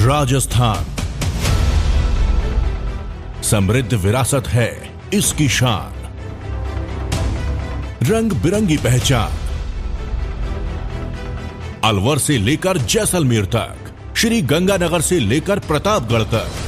राजस्थान समृद्ध विरासत है इसकी शान, रंग बिरंगी पहचान। अलवर से लेकर जैसलमेर तक, श्री गंगानगर से लेकर प्रतापगढ़ तक,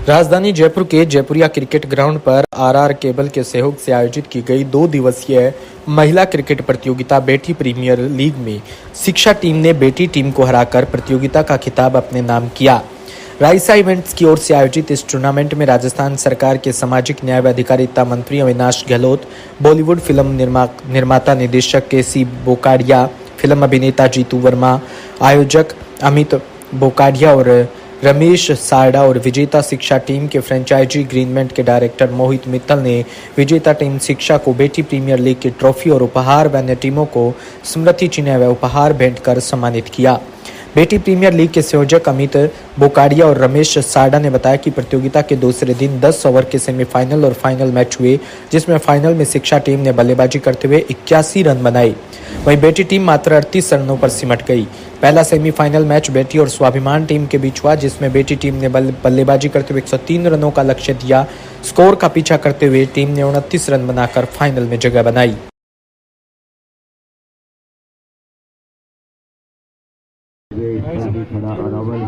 राजधानी जयपुर के जयपुरिया क्रिकेट ग्राउंड पर आरआर केबल के सहयोग से आयोजित की गई 2 दिवसीय महिला क्रिकेट प्रतियोगिता बेटी प्रीमियर लीग में शिक्षा टीम ने बेटी टीम को हराकर प्रतियोगिता का खिताब अपने नाम किया। राइसा इवेंट्स की ओर से आयोजित इस टूर्नामेंट में राजस्थान सरकार के सामाजिक न्याय व अधिकारिता मंत्री अविनाश गहलोत, बॉलीवुड फिल्म निर्माता निदेशक के.सी. बोकाडिया, फिल्म अभिनेता जीतू वर्मा, आयोजक अमित बोकाडिया और रमेश सारडा और विजेता शिक्षा टीम के फ्रेंचाइजी ग्रीनमेंट के डायरेक्टर मोहित मित्तल ने विजेता टीम शिक्षा को बेटी प्रीमियर लीग की ट्रॉफी और उपहार व अन्य टीमों को स्मृति चिन्ह व उपहार भेंट कर सम्मानित किया। बेटी प्रीमियर लीग के संयोजक अमित बोकाडिया और रमेश सारडा ने बताया कि प्रतियोगिता के दूसरे दिन 10 ओवर के सेमीफाइनल और फाइनल मैच हुए, जिसमें फाइनल में शिक्षा टीम ने बल्लेबाजी करते हुए 81 रन बनाए, वहीं बेटी टीम मात्र 38 रनों पर सिमट गई। पहला सेमीफाइनल मैच बेटी और स्वाभिमान टीम के बीच हुआ, जिसमें बेटी टीम ने बल्लेबाजी करते हुए 103 रनों का लक्ष्य दिया। स्कोर का पीछा करते हुए टीम ने 29 रन बनाकर फाइनल में जगह बनाई।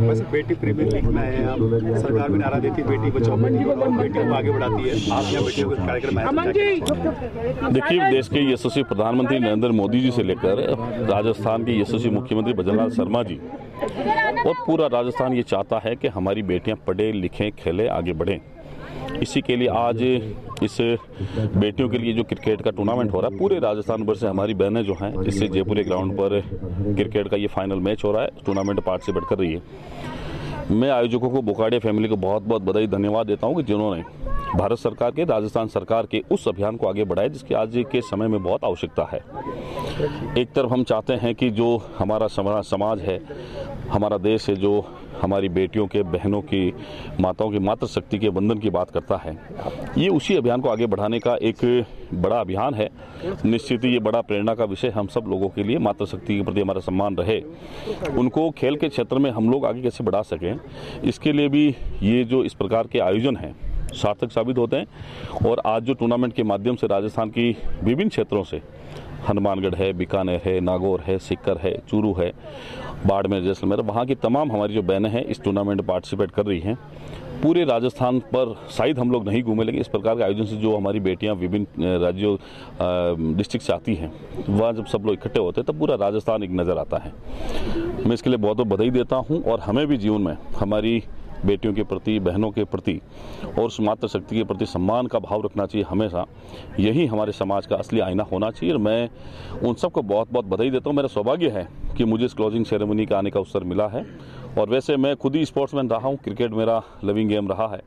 वैसे बेटी प्रीमियर लीग में आए हैं आप, सरकार भी नारा देती है बेटी बचाओ बेटी पढ़ाओ, बेटियों को आगे बढ़ाती है, आप यहाँ बेटियों को कार्यक्रम। देखिए, देश के यशस्वी प्रधानमंत्री नरेंद्र मोदी जी से लेकर राजस्थान के यशस्वी मुख्यमंत्री भजनलाल शर्मा जी और पूरा राजस्थान ये चाहता है कि हमारी बेटियां पढ़े लिखें, खेलें, आगे बढ़ें। इसी के लिए आज इस बेटियों के लिए जो क्रिकेट का टूर्नामेंट हो रहा है, पूरे राजस्थान भर से हमारी बहनें जो हैं, इससे जयपुर ग्राउंड पर क्रिकेट का ये फाइनल मैच हो रहा है, टूर्नामेंट पार्टिसिपेट कर रही है। मैं आयोजकों को, बोकाडिया फैमिली को बहुत बहुत बधाई, धन्यवाद देता हूं कि जिन्होंने भारत सरकार के, राजस्थान सरकार के उस अभियान को आगे बढ़ाया जिसकी आज के समय में बहुत आवश्यकता है। एक तरफ हम चाहते हैं कि जो हमारा समाज है, हमारा देश है, जो हमारी बेटियों के, बहनों की, माताओं की मातृशक्ति के बंधन की बात करता है, ये उसी अभियान को आगे बढ़ाने का एक बड़ा अभियान है। निश्चित ही ये बड़ा प्रेरणा का विषय हम सब लोगों के लिए, मातृशक्ति के प्रति हमारा सम्मान रहे, उनको खेल के क्षेत्र में हम लोग आगे कैसे बढ़ा सकें, इसके लिए भी ये जो इस प्रकार के आयोजन हैं सार्थक साबित होते हैं। और आज जो टूर्नामेंट के माध्यम से राजस्थान की विभिन्न क्षेत्रों से, हनुमानगढ़ है, बीकानेर है, नागौर है, सीकर है, चूरू है, बाड़मेर, जैसलमेर, वहाँ की तमाम हमारी जो बहनें हैं इस टूर्नामेंट में पार्टिसिपेट कर रही हैं। पूरे राजस्थान पर शायद हम लोग नहीं घूमे, लेकिन इस प्रकार के आयोजन से जो हमारी बेटियां विभिन्न राज्यों, डिस्ट्रिक्ट से आती हैं, वहाँ जब सब लोग इकट्ठे होते हैं तब पूरा राजस्थान एक नज़र आता है। मैं इसके लिए बहुत बहुत बधाई देता हूँ। और हमें भी जीवन में हमारी बेटियों के प्रति, बहनों के प्रति और उस मातृशक्ति के प्रति सम्मान का भाव रखना चाहिए हमेशा। यही हमारे समाज का असली आईना होना चाहिए। और मैं उन सबको बहुत बहुत बधाई देता हूँ। मेरा सौभाग्य है कि मुझे इस क्लोजिंग सेरेमनी का आने का अवसर मिला है। और वैसे मैं खुद ही स्पोर्ट्समैन रहा हूँ, क्रिकेट मेरा लविंग गेम रहा है,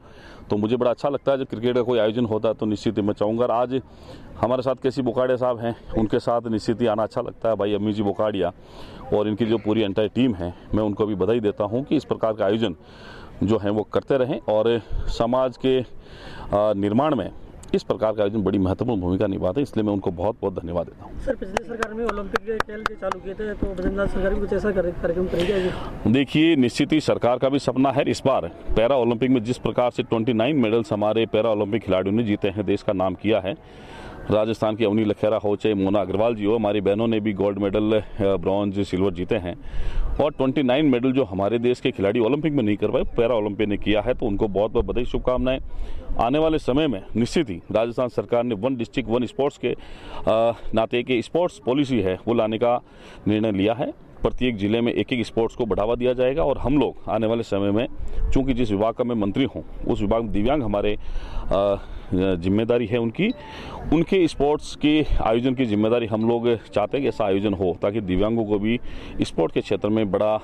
तो मुझे बड़ा अच्छा लगता है जब क्रिकेट का कोई आयोजन होता है तो निश्चित ही मैं चाहूँगा। आज हमारे साथ के.सी. बोकाडिया साहब हैं, उनके साथ निश्चित ही आना अच्छा लगता है, भाई अम्मी जी बोकाडिया और इनकी जो पूरी एंटायर टीम है, मैं उनको भी बधाई देता हूँ कि इस प्रकार का आयोजन जो हैं वो करते रहें और समाज के निर्माण में इस प्रकार का आयोजन बड़ी महत्वपूर्ण भूमिका निभाते हैं। इसलिए मैं उनको बहुत बहुत धन्यवाद देता हूँ। सर, पिछली सरकार में ओलंपिक के खेल चालू किए थे, तो भजनलाल सरकार भी कुछ ऐसा कार्यक्रम करेगी? देखिए, निश्चित ही सरकार का भी सपना है। इस बार पैरा ओलंपिक में जिस प्रकार से 29 मेडल्स हमारे पैरा ओलंपिक खिलाड़ियों ने जीते हैं, देश का नाम किया है। राजस्थान की अवनी लखेरा हो, चाहे मोना अग्रवाल जी हो, हमारी बहनों ने भी गोल्ड मेडल, ब्रॉन्ज, सिल्वर जीते हैं। और 29 मेडल जो हमारे देश के खिलाड़ी ओलंपिक में नहीं कर पाए, पैरा ओलंपिक ने किया है, तो उनको बहुत बहुत बधाई, शुभकामनाएं। आने वाले समय में निश्चित ही राजस्थान सरकार ने 1 डिस्ट्रिक्ट 1 स्पोर्ट्स के नाते के स्पोर्ट्स पॉलिसी है वो लाने का निर्णय लिया है। प्रत्येक जिले में एक एक स्पोर्ट्स को बढ़ावा दिया जाएगा। और हम लोग आने वाले समय में, चूंकि जिस विभाग का मैं मंत्री हूं, उस विभाग में दिव्यांग हमारे जिम्मेदारी है उनके स्पोर्ट्स के आयोजन की जिम्मेदारी हम लोग चाहते हैं कि ऐसा आयोजन हो ताकि दिव्यांगों को भी स्पोर्ट के क्षेत्र में बड़ा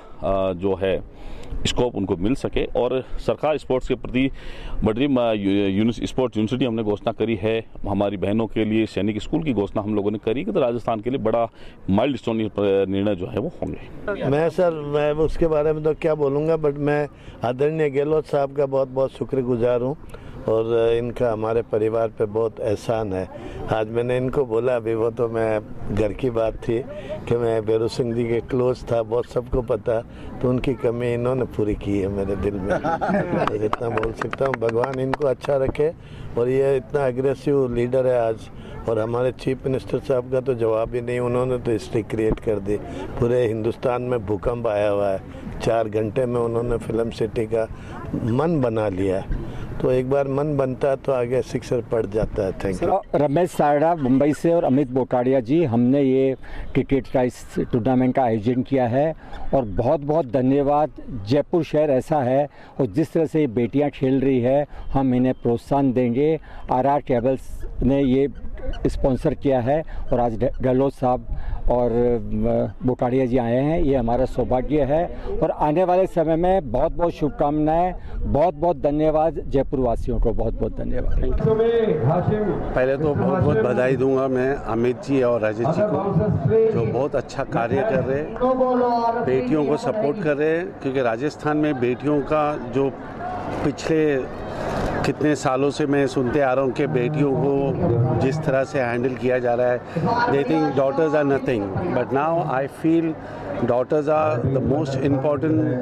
जो है स्कोप उनको मिल सके। और सरकार स्पोर्ट्स के प्रति बड़ी स्पोर्ट्स यूनिवर्सिटी हमने घोषणा करी है, हमारी बहनों के लिए सैनिक स्कूल की घोषणा हम लोगों ने करी कि तो राजस्थान के लिए बड़ा माइलस्टोन निर्णय जो है वो होंगे। मैं उसके बारे में तो क्या बोलूँगा, बट मैं आदरणीय गहलोत साहब का बहुत बहुत शुक्रगुजार हूँ और इनका हमारे परिवार पे बहुत एहसान है। आज मैंने इनको बोला, अभी वो तो मैं घर की बात थी कि मैं भैरव सिंह जी के क्लोज था, बहुत सबको पता, तो उनकी कमी इन्होंने पूरी की है मेरे दिल में। तो इतना बोल सकता हूँ, भगवान इनको अच्छा रखे। और ये इतना एग्रेसिव लीडर है आज, और हमारे चीफ मिनिस्टर साहब का तो जवाब ही नहीं, उन्होंने तो हिस्ट्री क्रिएट कर दी। पूरे हिंदुस्तान में भूकंप आया हुआ है, 4 घंटे में उन्होंने फिल्म सिटी का मन बना लिया है। तो एक बार मन बनता है तो आगे सिक्सर पड़ जाता है। Thank you. रमेश सारड़ा मुंबई से और अमित बोटाड़िया जी, हमने ये क्रिकेट का इस टूर्नामेंट का आयोजन किया है और बहुत बहुत धन्यवाद। जयपुर शहर ऐसा है और जिस तरह से ये बेटियां खेल रही है, हम इन्हें प्रोत्साहन देंगे। आरआर केबल्स ने ये स्पॉन्सर किया है और आज गहलोत साहब और बोटाड़िया जी आए हैं, ये हमारा सौभाग्य है। और आने वाले समय में बहुत बहुत शुभकामनाएं, बहुत बहुत धन्यवाद जयपुर वासियों को, बहुत बहुत धन्यवाद। पहले तो बहुत बहुत बधाई दूंगा मैं अमित जी और राजेश जी को, जो बहुत अच्छा कार्य कर रहे हैं, बेटियों को सपोर्ट कर रहे हैं। क्योंकि राजस्थान में बेटियों का जो पिछले कितने सालों से मैं सुनते आ रहा हूँ कि बेटियों को जिस तरह से हैंडल किया जा रहा है, they think daughters are nothing, but now I feel daughters are the most important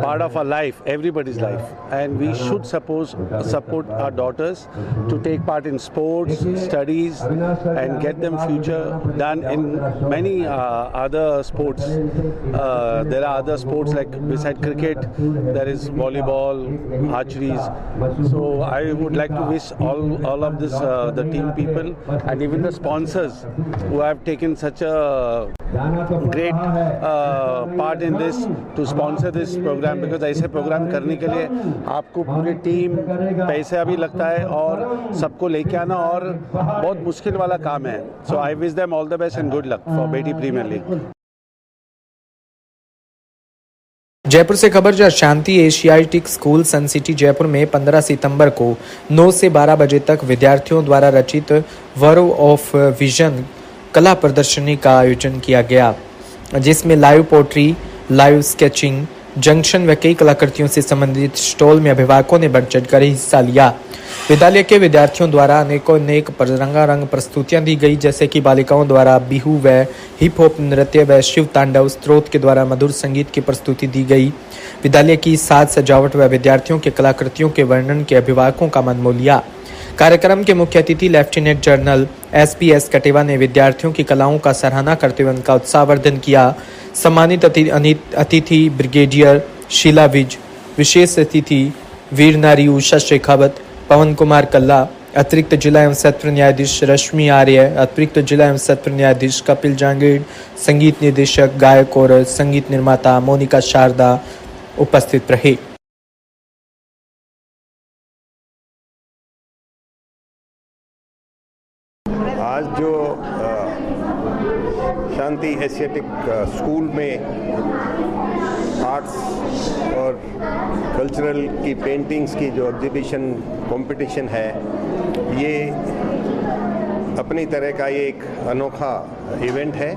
part of our life, everybody's life, and we should support our daughters to take part in sports, studies, and get them future done in many other sports. There are other sports like beside cricket, there is volleyball, archeries. So I would like to wish all of this the team people and even the sponsors who have taken such a great part in this to sponsor this program, because ऐसे programme करने के लिए आपको पूरी team, पैसा भी लगता है और सबको लेके आना और बहुत मुश्किल वाला काम है। So I wish them all the best and good luck for बेटी प्रीमियर लीग। जयपुर से खबर जहां शांति एशियाटिक स्कूल सन सिटी जयपुर में 15 सितंबर को 9 से 12 बजे तक विद्यार्थियों द्वारा रचित वर्व ऑफ विजन कला प्रदर्शनी का आयोजन किया गया, जिसमें live poetry, live sketching, junction व कई कलाकृतियों से संबंधित स्टॉल में अभिभावकों ने बढ़ चढ़कर हिस्सा लिया। विद्यालय के विद्यार्थियों द्वारा अनेक रंगारंग प्रस्तुतियां दी गई, जैसे कि बालिकाओं द्वारा बिहू व हिप हॉप नृत्य व शिव तांडव, स्त्रोत के द्वारा मधुर संगीत की प्रस्तुति दी गई। विद्यालय की साज सजावट व विद्यार्थियों के कलाकृतियों के वर्णन के अभिभावकों का मन मोह लिया। कार्यक्रम के मुख्य अतिथि लेफ्टिनेंट जनरल SPS कटेवा ने विद्यार्थियों की कलाओं का सराहना करते हुए उनका उत्साहवर्धन किया। सम्मानित अतिथि ब्रिगेडियर शीला विज, विशेष अतिथि वीर नारी उषा शेखावत, पवन कुमार कल्ला, अतिरिक्त जिला एवं सत्र न्यायाधीश रश्मि आर्य, अतिरिक्त जिला एवं सत्र न्यायाधीश कपिल जांगीड़, संगीत निर्देशक, गायक और संगीत निर्माता मोनिका शारदा उपस्थित रहे। आज जो शांति एशियाटिक स्कूल में आर्ट्स और कल्चरल की पेंटिंग्स की जो एग्जीबिशन कंपटीशन है, ये अपनी तरह का ये एक अनोखा इवेंट है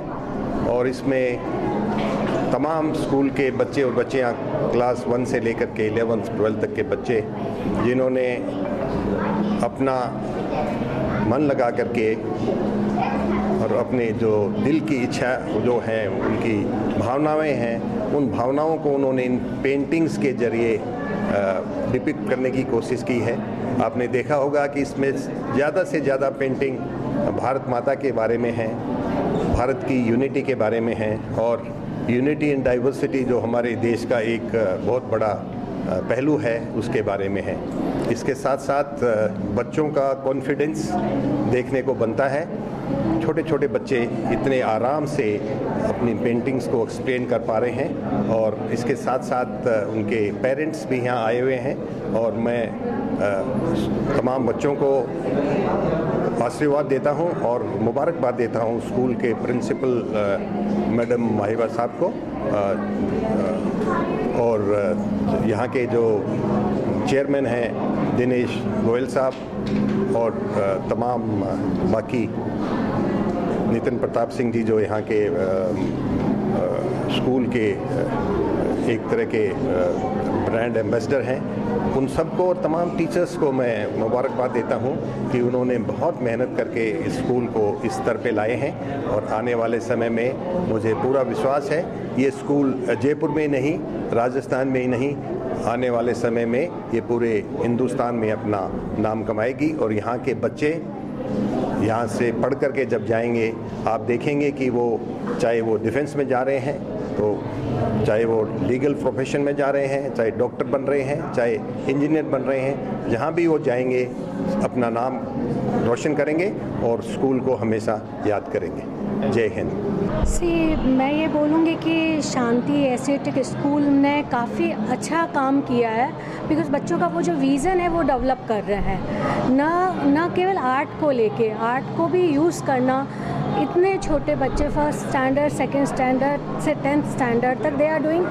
और इसमें तमाम स्कूल के बच्चे और बच्चियाँ क्लास 1 से लेकर के 11th 12th तक के बच्चे, जिन्होंने अपना मन लगा करके और अपने जो दिल की इच्छा जो है, उनकी भावनाएं हैं, उन भावनाओं को उन्होंने इन पेंटिंग्स के जरिए डिपिक्ट करने की कोशिश की है। आपने देखा होगा कि इसमें ज़्यादा से ज़्यादा पेंटिंग भारत माता के बारे में है, भारत की यूनिटी के बारे में है और यूनिटी इन डाइवर्सिटी जो हमारे देश का एक बहुत बड़ा पहलू है, उसके बारे में है। इसके साथ साथ बच्चों का कॉन्फिडेंस देखने को बनता है। छोटे छोटे बच्चे इतने आराम से अपनी पेंटिंग्स को एक्सप्लेन कर पा रहे हैं और इसके साथ साथ उनके पेरेंट्स भी यहाँ आए हुए हैं और मैं तमाम बच्चों को आशीर्वाद देता हूँ और मुबारकबाद देता हूँ स्कूल के प्रिंसिपल मैडम माहिबा साहब को और यहाँ के जो चेयरमैन हैं दिनेश गोयल साहब और तमाम बाकी नितिन प्रताप सिंह जी जो यहाँ के स्कूल के एक तरह के ब्रांड एम्बेसडर हैं, उन सबको और तमाम टीचर्स को मैं मुबारकबाद देता हूं कि उन्होंने बहुत मेहनत करके इस स्कूल को इस स्तर पे लाए हैं और आने वाले समय में मुझे पूरा विश्वास है ये स्कूल जयपुर में नहीं, राजस्थान में ही नहीं, आने वाले समय में ये पूरे हिंदुस्तान में अपना नाम कमाएगी। और यहाँ के बच्चे यहाँ से पढ़ कर के जब जाएंगे आप देखेंगे कि वो चाहे वो डिफेंस में जा रहे हैं, तो चाहे वो लीगल प्रोफेशन में जा रहे हैं, चाहे डॉक्टर बन रहे हैं, चाहे इंजीनियर बन रहे हैं, जहाँ भी वो जाएंगे अपना नाम रोशन करेंगे और स्कूल को हमेशा याद करेंगे। जय हिंद। मैं ये बोलूँगी कि शांति एस्थेटिक स्कूल ने काफ़ी अच्छा काम किया है, बिकॉज बच्चों का वो जो विज़न है वो डेवलप कर रहे हैं, ना केवल आर्ट को लेके, आर्ट को भी यूज़ करना। इतने छोटे बच्चे फर्स्ट स्टैंडर्ड, सेकंड स्टैंडर्ड से 10th स्टैंडर्ड तक they are doing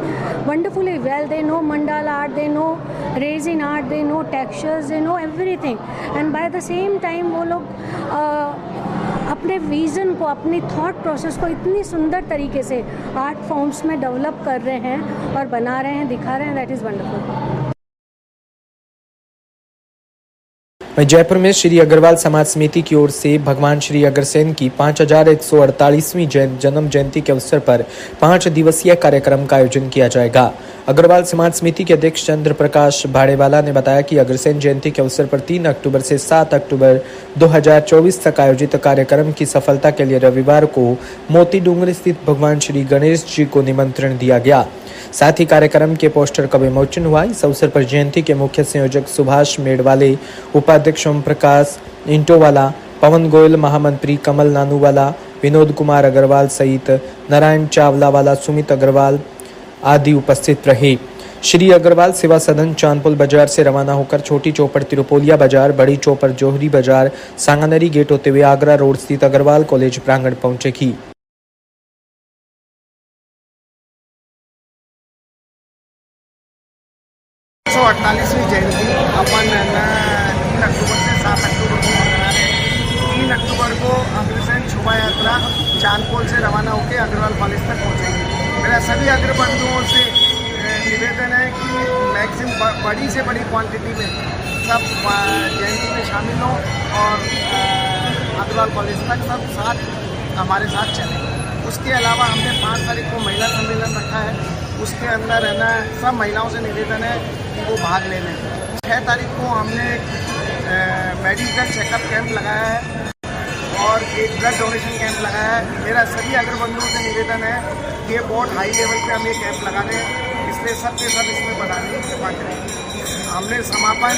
wonderfully well. They know mandala art, they know resin art, they know textures, they know everything. And by the same time वो लोग अपने विज़न को, अपनी थॉट प्रोसेस को इतनी सुंदर तरीके से आर्ट फॉर्म्स में डेवलप कर रहे हैं और बना रहे हैं, दिखा रहे हैं। That is wonderful. जयपुर में श्री अग्रवाल समाज समिति की ओर से भगवान श्री अग्रसेन की 5148वीं जन्म जयंती के अवसर पर 5 दिवसीय कार्यक्रम का आयोजन किया जाएगा। अग्रवाल समाज समिति के अध्यक्ष चंद्र प्रकाश भाड़ेवाला ने बताया कि अग्रसेन जयंती के अवसर पर 3 अक्टूबर से 7 अक्टूबर 2024 तक आयोजित कार्यक्रम की सफलता के लिए रविवार को मोती डूंगर स्थित भगवान श्री गणेश जी को निमंत्रण दिया गया। साथ ही कार्यक्रम के पोस्टर का विमोचन हुआ। इस अवसर पर जयंती के मुख्य संयोजक सुभाष मेड़वाले, उपाध्यक्ष ओम प्रकाश इंटोवाला, पवन गोयल, महामंत्री कमल नानूवाला, विनोद कुमार अग्रवाल सहित नारायण चावला वाला, सुमित अग्रवाल आदि उपस्थित रहे। श्री अग्रवाल सेवा सदन चांदपुल बाजार से रवाना होकर छोटी चौपड़ तिरुपोलिया बाजार, बड़ी चौपड़ जोहरी बाजार, सांगानेरी गेट होते हुए आगरा रोड स्थित अग्रवाल कॉलेज प्रांगण पहुंचेगी। 148वीं जयंती अपन 3 अक्टूबर से 7 अक्टूबर को मना रहे हैं। 3 अक्टूबर को अग्रसेन शोभा यात्रा चांदपोल से रवाना होकर अग्रवाल कॉलेज तक पहुंचेगी। मेरा सभी अग्रबंधुओं से निवेदन है कि मैक्सिमम बड़ी से बड़ी क्वांटिटी में सब जयंती में शामिल हों और अग्रवाल कॉलेज तक सब साथ हमारे साथ चलें। उसके अलावा हमने 5 तारीख को महिला सम्मेलन रखा है, उसके अंदर है ना सब महिलाओं से निवेदन है कि वो भाग ले लें। 6 तारीख को हमने मेडिकल चेकअप कैंप लगाया है और एक ब्लड डोनेशन कैंप लगाया है। मेरा सभी अग्रबंधुओं से निवेदन है कि ये बहुत हाई लेवल पे हम ये कैंप लगा रहे हैं, इसलिए सब के सब इसमें बनाने की कृपा करें। हमने समापन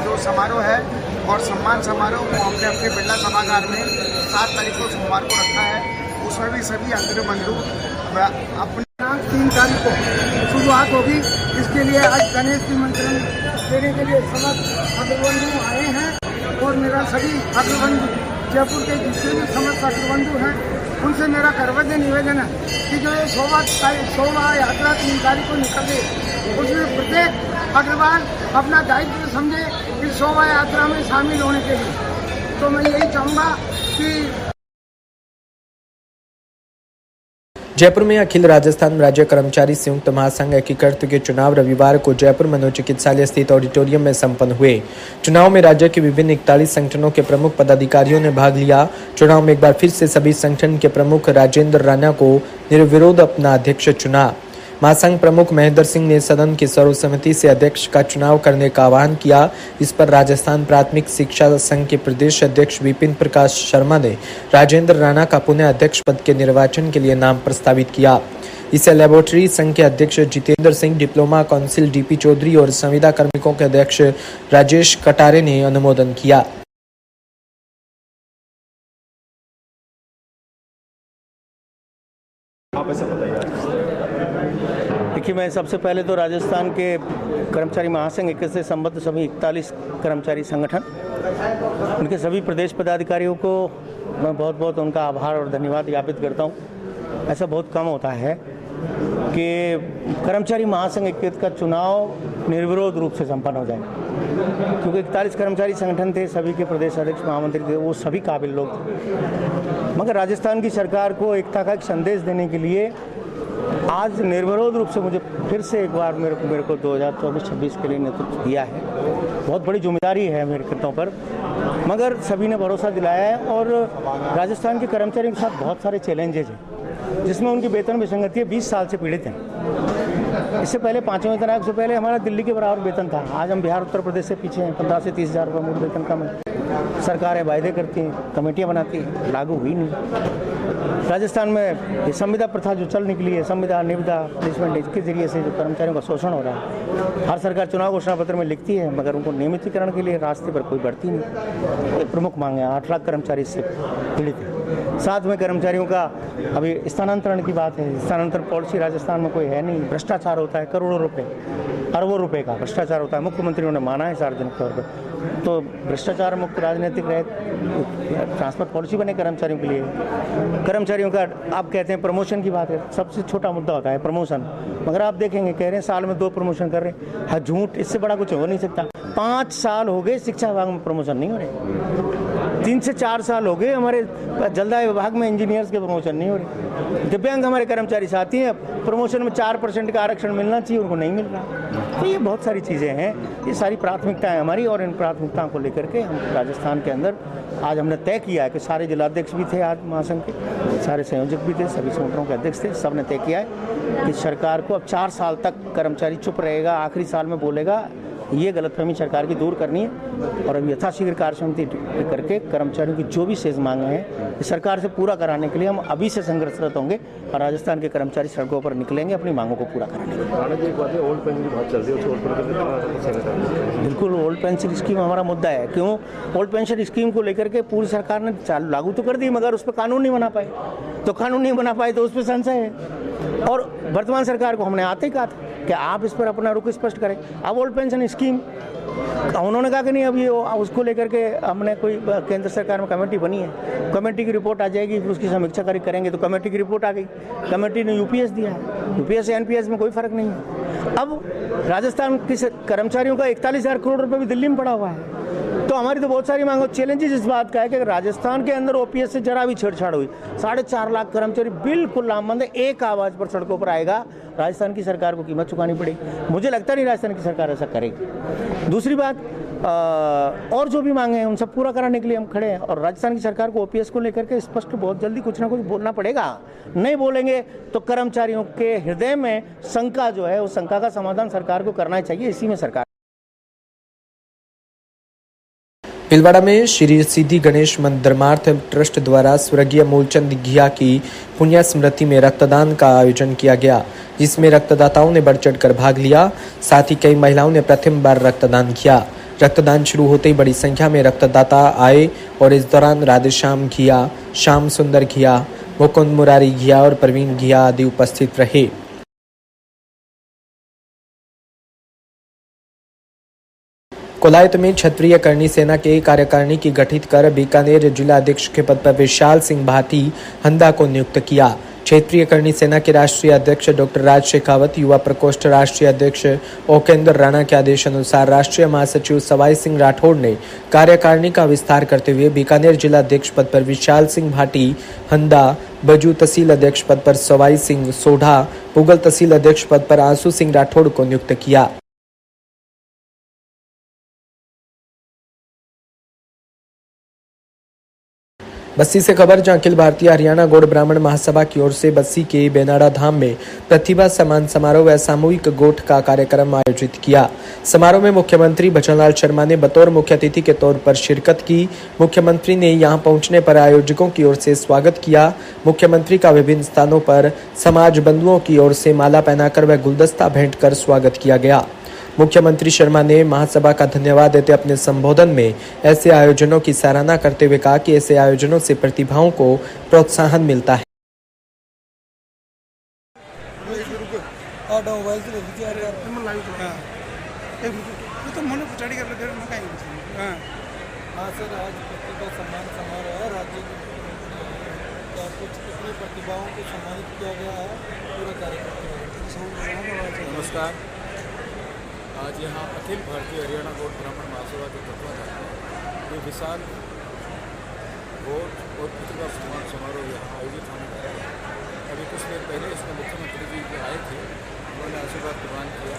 जो समारोह है और सम्मान समारोह वो हमने अपने बिरला सभागार में 7 तारीख को सोमवार को रखा है। उसमें भी सभी अग्रबंधु अपने 3 तारीख को शुरुआत होगी। इसके लिए आज गणेश निमंत्रण देने के लिए समस्त अग्रबंधु आए हैं और मेरा सभी अग्रबंधु जयपुर के जितने भी समस्त अग्रबंधु हैं उनसे मेरा करवद्य निवेदन है कि जो ये शोभा यात्रा 3 तारीख को निकले उसमें प्रत्येक अग्रवाल अपना दायित्व समझे इस शोभा यात्रा में शामिल होने के लिए। तो मैं यही चाहूँगा कि जयपुर में अखिल राजस्थान राज्य कर्मचारी संयुक्त महासंघ एकीकृत के चुनाव रविवार को जयपुर मनोचिकित्सालय स्थित ऑडिटोरियम में संपन्न हुए। चुनाव में राज्य के विभिन्न 41 संगठनों के प्रमुख पदाधिकारियों ने भाग लिया। चुनाव में एक बार फिर से सभी संगठन के प्रमुख राजेंद्र राणा को निर्विरोध अपना अध्यक्ष चुना। महासंघ प्रमुख महेंद्र सिंह ने सदन की सर्वसम्मति से अध्यक्ष का चुनाव करने का आह्वान किया। इस पर राजस्थान प्राथमिक शिक्षा संघ के प्रदेश अध्यक्ष विपिन प्रकाश शर्मा ने राजेंद्र राणा का पुनः अध्यक्ष पद के निर्वाचन के लिए नाम प्रस्तावित किया। इसे लेबोरेटरी संघ के अध्यक्ष Jitendra Singh, diploma council DP Chaudhary और संविदा कार्मिकों के अध्यक्ष राजेश कटारे ने अनुमोदन किया। देखिए, मैं सबसे पहले तो राजस्थान के कर्मचारी महासंघ से संबद्ध सभी 41 कर्मचारी संगठन, उनके सभी प्रदेश पदाधिकारियों को मैं बहुत बहुत उनका आभार और धन्यवाद ज्ञापित करता हूं। ऐसा बहुत कम होता है कि कर्मचारी महासंघ इक्कीस का चुनाव निर्विरोध रूप से संपन्न हो जाए, क्योंकि 41 कर्मचारी संगठन थे, सभी के प्रदेश अध्यक्ष महामंत्री थे, वो सभी काबिल लोग थे। मगर राजस्थान की सरकार को एकता का एक संदेश देने के लिए आज निर्विरोध रूप से मुझे फिर से एक बार मेरे को 2024-26 के लिए नेतृत्व दिया है। बहुत बड़ी जिम्मेदारी है मेरे कृत्यों पर, मगर सभी ने भरोसा दिलाया है। और राजस्थान के कर्मचारियों के साथ बहुत सारे चैलेंजेज हैं, जिसमें उनकी वेतन विसंगति 20 साल से पीड़ित हैं। इससे पहले 5वें वेतन आयोग से पहले हमारा दिल्ली के बराबर वेतन था। आज हम बिहार उत्तर प्रदेश से पीछे हैं। 15 से 30 हज़ार रुपये मूल वेतन कम है। सरकारें वायदे करती हैं, कमेटियां बनाती हैं, लागू हुई नहीं। राजस्थान में ये संविदा प्रथा जो चल निकली है, संविदा निविदा प्लेसमेंट, इसके जरिए से जो कर्मचारियों का शोषण हो रहा है। हर सरकार चुनाव घोषणा पत्र में लिखती है, मगर उनको नियमितीकरण के लिए रास्ते पर कोई बढ़ती नहीं। ये प्रमुख मांग है। 8 लाख कर्मचारी इससे पीड़ित है। साथ में कर्मचारियों का अभी स्थानांतरण की बात है। स्थानांतरण पॉलिसी राजस्थान में कोई है नहीं। भ्रष्टाचार होता है, करोड़ों रुपए, अरबों रुपए का भ्रष्टाचार होता है। मुख्यमंत्रियों ने माना है सार्वजनिक तौर पर। तो भ्रष्टाचार मुक्त राजनीतिक रहित ट्रांसपोर्ट पॉलिसी बने कर्मचारियों के लिए। कर्मचारियों का आप कहते हैं प्रमोशन की बात है, सबसे छोटा मुद्दा होता है प्रमोशन, मगर आप देखेंगे कह रहे हैं साल में 2 प्रमोशन कर रहे हैं। हाँ, झूठ, इससे बड़ा कुछ हो नहीं सकता। 5 साल हो गए शिक्षा विभाग में प्रमोशन नहीं हो रहे। 3 से 4 साल हो गए हमारे जलदाय विभाग में इंजीनियर्स के प्रमोशन नहीं हो रहे। दिव्यांग हमारे कर्मचारी साथी हैं, प्रमोशन में 4% का आरक्षण मिलना चाहिए, उनको नहीं मिल रहा। तो ये बहुत सारी चीज़ें हैं, ये सारी प्राथमिकताएं हमारी, और इन प्राथमिकताओं को लेकर के हम राजस्थान के अंदर आज हमने तय किया है कि सारे जिलाध्यक्ष भी थे आज महासंघ के, सारे संयोजक भी थे, सभी संगठनों के अध्यक्ष थे, सब ने तय किया है कि सरकार को अब 4 साल तक कर्मचारी चुप रहेगा, आखिरी साल में बोलेगा। ये गलतफहमी सरकार की दूर करनी है और अब यथाशीघ्र कार्य समिति करके कर्मचारियों की जो भी शेष मांगे हैं सरकार से पूरा कराने के लिए हम अभी से संघर्षरत होंगे और राजस्थान के कर्मचारी सड़कों पर निकलेंगे अपनी मांगों को पूरा कराने के लिए। बिल्कुल, ओल्ड पेंशन स्कीम हमारा मुद्दा है। क्यों? ओल्ड पेंशन स्कीम को लेकर के पूरी सरकार ने लागू तो कर दी, मगर उस पर कानून नहीं बना पाए। तो कानून नहीं बना पाए तो उस पर संशय है। और वर्तमान सरकार को हमने आते ही कहा था कि आप इस पर अपना रुख स्पष्ट करें। अब ओल्ड पेंशन स्कीम उन्होंने कहा कि नहीं, अब ये उसको लेकर के हमने कोई केंद्र सरकार में कमेटी बनी है, कमेटी की रिपोर्ट आ जाएगी, फिर उसकी समीक्षा करेंगे। तो कमेटी की रिपोर्ट आ गई, कमेटी ने यूपीएस दिया है, यूपीएस से एनपीएस में कोई फर्क नहीं है। अब राजस्थान के कर्मचारियों का 41,000 करोड़ रुपए भी दिल्ली में पड़ा हुआ है। तो हमारी तो बहुत सारी मांग, चैलेंजेस इस बात का है कि राजस्थान के अंदर ओपीएस से जरा भी छेड़छाड़ हुई, 4.5 लाख कर्मचारी बिल्कुल लामबंद एक आवाज पर सड़कों पर आएगा, राजस्थान की सरकार को कीमत चुकानी पड़ेगी। मुझे लगता नहीं राजस्थान की सरकार ऐसा करेगी। दूसरी बात, और जो भी मांगे हैं उन सब पूरा कराने के लिए हम खड़े हैं और राजस्थान की सरकार को ओपीएस को लेकर के स्पष्ट बहुत जल्दी कुछ ना कुछ बोलना पड़ेगा। नहीं बोलेंगे तो कर्मचारियों के हृदय में शंका जो है उस शंका का समाधान सरकार को करना चाहिए। इसी में सरकार भीलवाड़ा में श्री सिद्धि गणेश धर्मार्थ ट्रस्ट द्वारा स्वर्गीय मूलचंद घिया की पुण्य स्मृति में रक्तदान का आयोजन किया गया, जिसमें रक्तदाताओं ने बढ़ चढ़कर भाग लिया। साथ ही कई महिलाओं ने प्रथम बार रक्तदान किया। रक्तदान शुरू होते ही बड़ी संख्या में रक्तदाता आए और इस दौरान राधेश्याम घिया, श्याम सुंदर घिया, मुकुंद मुरारी घिया और प्रवीण घिया आदि उपस्थित रहे। कोलायत में क्षत्रिय करणी सेना के कार्यकारिणी की गठित कर बीकानेर जिला अध्यक्ष के पद पर विशाल सिंह भाटी हंदा को नियुक्त किया। क्षेत्रीय करणी सेना के राष्ट्रीय अध्यक्ष डॉक्टर राज शेखावत, युवा प्रकोष्ठ राष्ट्रीय अध्यक्ष ओकेंद्र राणा के आदेश अनुसार राष्ट्रीय महासचिव सवाई सिंह राठौड़ ने कार्यकारिणी का विस्तार करते हुए बीकानेर जिला अध्यक्ष पद पर विशाल सिंह भाटी हंदा, बजू तहसील अध्यक्ष पद पर सवाई सिंह सोढ़ा, पुगल तहसील अध्यक्ष पद पर आंसू सिंह राठौड़ को नियुक्त किया। बस्सी से खबर, जहां अखिल भारतीय हरियाणा गौड़ ब्राह्मण महासभा की ओर से बस्सी के बेनाड़ा धाम में प्रतिभा सम्मान समारोह व सामूहिक गोठ का कार्यक्रम आयोजित किया। समारोह में मुख्यमंत्री भजनलाल शर्मा ने बतौर मुख्य अतिथि के तौर पर शिरकत की। मुख्यमंत्री ने यहां पहुंचने पर आयोजकों की ओर से स्वागत किया। मुख्यमंत्री का विभिन्न स्थानों पर समाज बंधुओं की ओर से माला पहनाकर व गुलदस्ता भेंट कर स्वागत किया गया। मुख्यमंत्री शर्मा ने महासभा का धन्यवाद देते अपने संबोधन में ऐसे आयोजनों की सराहना करते हुए कहा कि ऐसे आयोजनों से प्रतिभाओं को प्रोत्साहन मिलता है। प्रतिभाओं को सम्मानित किया गया है पूरा कार्यक्रम। नमस्कार। आज यहाँ अखिल भारतीय हरियाणा गौड़ ब्राह्मण महासभा के तत्वाधान में विशाल गौड़ और प्रतिभा सम्मान समारोह यहाँ आयोजित होने जा रहा है। अभी कुछ देर पहले इसमें मुख्यमंत्री जी आए थे, उन्होंने आशीर्वाद प्रदान किया।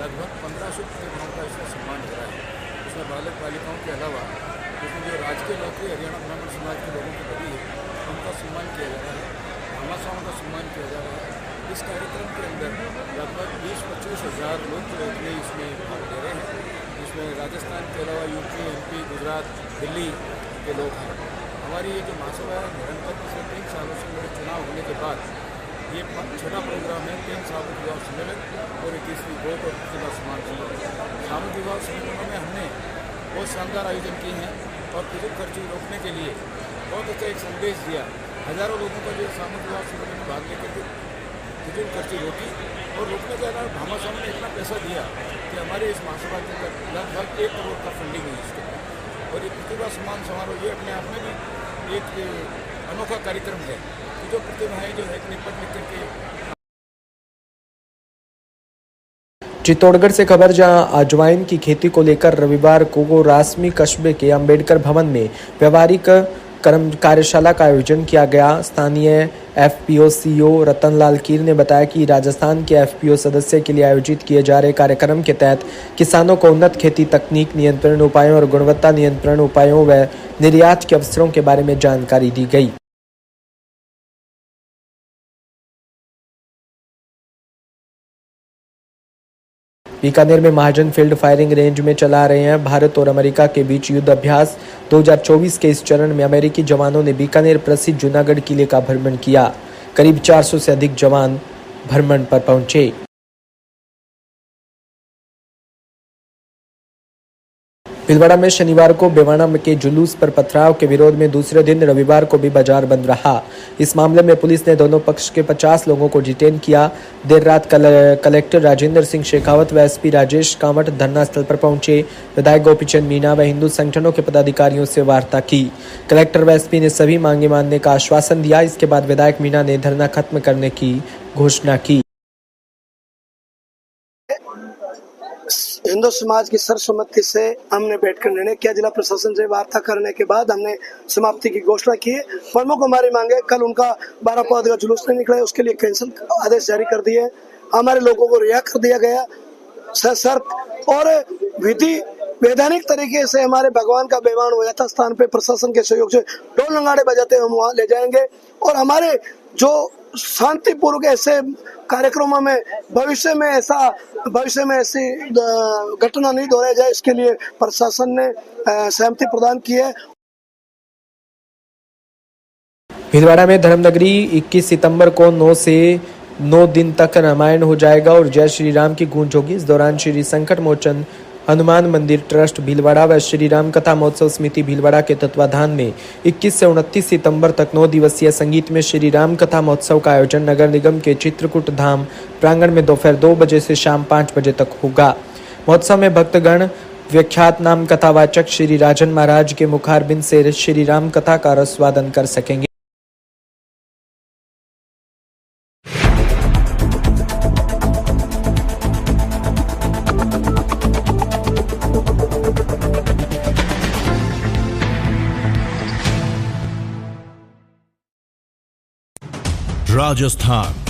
लगभग 1500 प्रतिभाओं का इसमें सम्मान करा है। इसमें बालक बालिकाओं के अलावा इसमें जो राजकीय नौकरी हरियाणा ब्राह्मण समाज के लोगों की लगी है उनका सम्मान किया जा रहा है, भामाशाहों का सम्मान किया जा रहा है। इस कार्यक्रम के अंदर लगभग 20-25 हज़ार लोग जो इसमें भाग ले रहे हैं। इसमें राजस्थान के अलावा यूपी, एमपी, गुजरात, दिल्ली के लोग हैं। हमारी ये जो महासभा है निरंतर पिछले 3 सालों से मेरे चुनाव होने के बाद ये छोटा प्रोग्राम है। 3 सामूहिक विवाह सम्मेलन और 21वीं गौड़ और प्रतिभा सम्मान समारोह। सामूहिक विवाह सम्मेलनों में हमने बहुत शानदार आयोजन किए हैं और फिजूल खर्ची रोकने के लिए बहुत अच्छा एक संदेश दिया। हज़ारों लोगों का जो सामूहिक विवाह सम्मेलन में भाग लेकर के फिजूल खर्ची रोकी और रोकने के अलावा भामाशाहों ने इतना पैसा दिया कि हमारे इस महासभा के अंदर लगभग 1 करोड़ का फंडिंग हुई इसके। और ये प्रतिभा सम्मान समारोह ये अपने आप में भी एक अनोखा कार्यक्रम है कि जो प्रतिभाएँ जो है निपट करके। चित्तौड़गढ़ से खबर, जहां अजवाइन की खेती को लेकर रविवार को रासमी कस्बे के अंबेडकर भवन में व्यवहारिक कार्यशाला का आयोजन किया गया। स्थानीय एफपीओ सीईओ रतनलाल कीर ने बताया कि राजस्थान के एफपीओ सदस्य के लिए आयोजित किए जा रहे कार्यक्रम के तहत किसानों को उन्नत खेती तकनीक, नियंत्रण उपायों और गुणवत्ता नियंत्रण उपायों व निर्यात के अवसरों के बारे में जानकारी दी गई। बीकानेर में महाजन फील्ड फायरिंग रेंज में चला रहे हैं भारत और अमेरिका के बीच युद्ध अभ्यास 2024 के इस चरण में अमेरिकी जवानों ने बीकानेर प्रसिद्ध जूनागढ़ किले का भ्रमण किया। करीब 400 से अधिक जवान भ्रमण पर पहुंचे। भीलवाड़ा में शनिवार को बेवाणा के जुलूस पर पथराव के विरोध में दूसरे दिन रविवार को भी बाजार बंद रहा। इस मामले में पुलिस ने दोनों पक्ष के 50 लोगों को डिटेन किया। देर रात कलेक्टर राजेंद्र सिंह शेखावत व एसपी राजेश कामत धरना स्थल पर पहुंचे। विधायक गोपीचंद मीणा व हिंदू संगठनों के पदाधिकारियों से वार्ता की। कलेक्टर व एसपी ने सभी मांगे मानने का आश्वासन दिया। इसके बाद विधायक मीणा ने धरना खत्म करने की घोषणा की। हिंदू समाज की सर्वसम्मति से हमने बैठकर निर्णय किया। जिला प्रशासन से वार्ता करने के बाद हमने समाप्ति की घोषणा की। प्रमुख हमारी मांगे, कल उनका 12 पौध का जुलूस नहीं निकला, उसके लिए कैंसिल आदेश जारी कर दिए। हमारे लोगों को रिहा कर दिया गया सशर्त और विधि वैधानिक तरीके से। हमारे भगवान का बेवान हुआ था स्थान पे प्रशासन के सहयोग से ढोल नगाड़े बजाते हम वहाँ ले जाएंगे और हमारे जो शांतिपूर्वक ऐसे कार्यक्रमों में भविष्य में ऐसी घटना नहीं दोहराई जाए, इसके लिए प्रशासन ने सहमति प्रदान की है। भीलवाड़ा में धर्मनगरी 21 सितंबर को 9 से 9 दिन तक रामायण हो जाएगा और जय श्री राम की गूंज होगी। इस दौरान श्री संकट मोचन हनुमान मंदिर ट्रस्ट भीलवाड़ा व श्री राम कथा महोत्सव समिति भीलवाड़ा के तत्वाधान में 21 से 29 सितंबर तक 9 दिवसीय संगीत में श्री राम कथा महोत्सव का आयोजन नगर निगम के चित्रकूट धाम प्रांगण में दोपहर 2 बजे से शाम 5 बजे तक होगा। महोत्सव में भक्तगण विख्यात नाम कथावाचक श्री राजन महाराज के मुखारबिंद से श्री राम कथा का रसवादन कर सकेंगे। राजस्थान